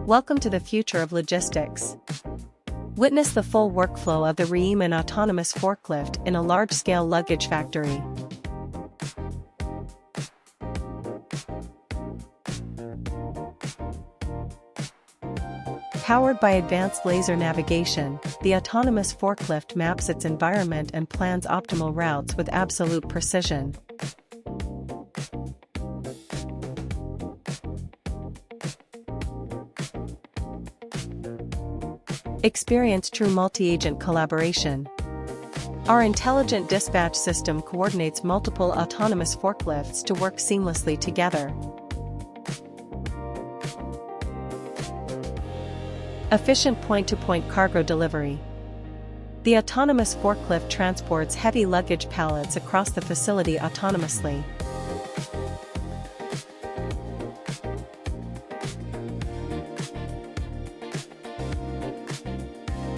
Welcome to the future of logistics. Witness the full workflow of the Reeman Autonomous Forklift in a large-scale luggage factory. Powered by advanced laser navigation, the autonomous forklift maps its environment and plans optimal routes with absolute precision. Experience true multi-agent collaboration. Our intelligent dispatch system coordinates multiple autonomous forklifts to work seamlessly together. Efficient point-to-point cargo delivery. The autonomous forklift transports heavy luggage pallets across the facility autonomously.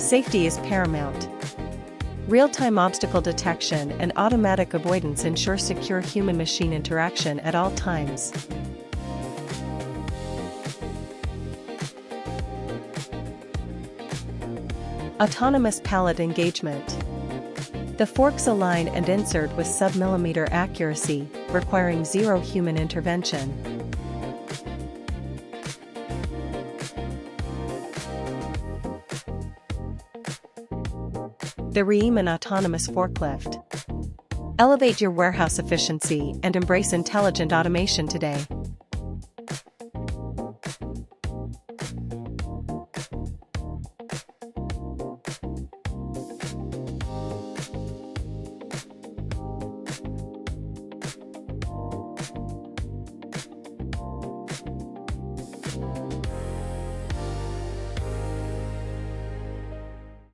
Safety is paramount. Real-time obstacle detection and automatic avoidance ensure secure human-machine interaction at all times. Autonomous pallet engagement. The forks align and insert with sub-millimeter accuracy, requiring zero human intervention. The Reeman Autonomous Forklift. Elevate your warehouse efficiency and embrace intelligent automation today.